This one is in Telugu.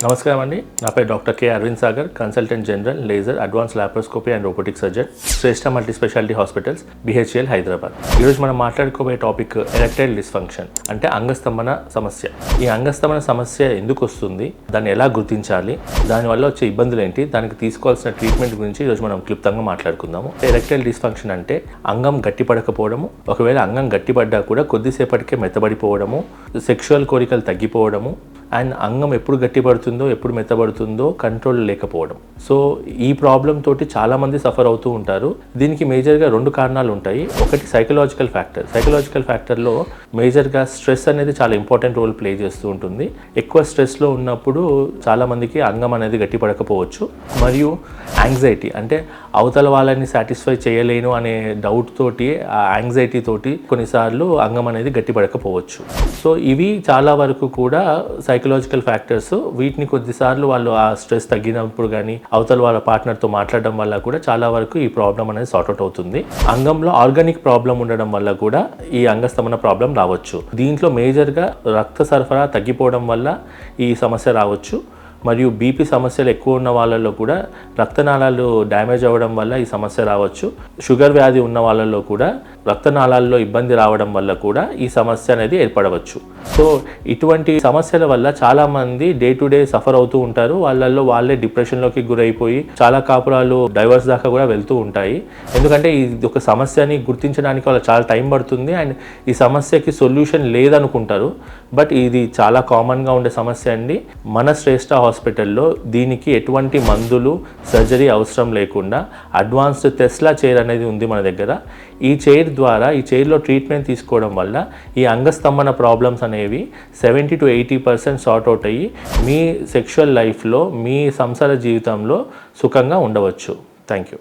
నమస్కారం అండి. నా పేరు doctor K Aravind Sagar, consultant general laser advance laparoscopy and robotic surgeon, Shreshtha multi speciality hospitals, BHL, Hyderabad. ఈరోజు మనం మాట్లాడుకోబోయే టాపిక్ ఎరెక్టైల్ డిస్ఫంక్షన్, అంటే అంగస్తంభన సమస్య. ఈ అంగస్తంభన సమస్య ఎందుకు వస్తుంది, దాన్ని ఎలా గుర్తించాలి, దానివల్ల వచ్చే ఇబ్బందులు ఏంటి, దానికి తీసుకోవాల్సిన ట్రీట్మెంట్ గురించి ఈరోజు మనం క్లుప్తంగా మాట్లాడుకుందాము. ఎరెక్టైల్ డిస్ఫంక్షన్ అంటే అంగం గట్టిపడకపోవడము, ఒకవేళ అంగం గట్టిపడ్డా కూడా కొద్దిసేపటికే మెత్తబడిపోవడము, సెక్షువల్ కోరికలు తగ్గిపోవడము, అండ్ అంగం ఎప్పుడు గట్టిపడుతుందో ఎప్పుడు మెత్తబడుతుందో కంట్రోల్ లేకపోవడం. సో ఈ ప్రాబ్లం తోటి చాలామంది సఫర్ అవుతూ ఉంటారు. దీనికి మేజర్గా 2 కారణాలు ఉంటాయి. ఒకటి సైకలాజికల్ ఫ్యాక్టర్. సైకలాజికల్ ఫ్యాక్టర్లో మేజర్గా స్ట్రెస్ అనేది చాలా ఇంపార్టెంట్ రోల్ ప్లే చేస్తూ ఉంటుంది. ఎక్కువ స్ట్రెస్లో ఉన్నప్పుడు చాలామందికి అంగం అనేది గట్టిపడకపోవచ్చు. మరియు యాంగ్జైటీ, అంటే అవతల వాళ్ళని సాటిస్ఫై చేయలేను అనే డౌట్ తోటి, ఆ యాంగ్జైటీ తోటి కొన్నిసార్లు అంగం అనేది గట్టిపడకపోవచ్చు. సో ఇవి చాలా వరకు కూడా సైకలాజికల్ ఫ్యాక్టర్స్. వీటిని కొద్దిసార్లు వాళ్ళు ఆ స్ట్రెస్ తగ్గినప్పుడు కానీ అవతల వాళ్ళ పార్ట్నర్తో మాట్లాడడం వల్ల కూడా చాలా వరకు ఈ ప్రాబ్లం అనేది సార్ట్అవుట్ అవుతుంది. అంగంలో ఆర్గానిక్ ప్రాబ్లం ఉండడం వల్ల కూడా ఈ అంగస్తంభన ప్రాబ్లం రావచ్చు. దీంట్లో మేజర్గా రక్త సరఫరా తగ్గిపోవడం వల్ల ఈ సమస్య రావచ్చు. మరియు బీపీ సమస్యలు ఎక్కువ ఉన్న వాళ్ళల్లో కూడా రక్తనాళాలు డ్యామేజ్ అవ్వడం వల్ల ఈ సమస్య రావచ్చు. షుగర్ వ్యాధి ఉన్న వాళ్ళల్లో కూడా రక్తనాళాల్లో ఇబ్బంది రావడం వల్ల కూడా ఈ సమస్య అనేది ఏర్పడవచ్చు. సో ఇటువంటి సమస్యల వల్ల చాలామంది డే టు డే సఫర్ అవుతూ ఉంటారు. వాళ్ళల్లో వాళ్ళే డిప్రెషన్లోకి గురైపోయి చాలా కాపురాలు డైవర్స్ దాకా కూడా వెళ్తూ ఉంటాయి. ఎందుకంటే ఇది ఒక సమస్యని గుర్తించడానికి వాళ్ళకి చాలా టైం పడుతుంది. అండ్ ఈ సమస్యకి సొల్యూషన్ లేదనుకుంటారు. బట్ ఇది చాలా కామన్గా ఉండే సమస్య అండి. మన శ్రేష్ఠ హాస్పిటల్లో దీనికి ఎటువంటి మందులు, సర్జరీ అవసరం లేకుండా అడ్వాన్స్డ్ టెస్లా చైర్ అనేది ఉంది మన దగ్గర. ఈ చైర్ ద్వారా, ఈ చైర్లో ట్రీట్మెంట్ తీసుకోవడం వల్ల ఈ అంగస్తంభన ప్రాబ్లమ్స్ అనేవి 70 to 80% సార్ట్ అవుట్ అయ్యి మీ సెక్షువల్ లైఫ్లో, మీ సంసార జీవితంలో సుఖంగా ఉండవచ్చు. Thank you.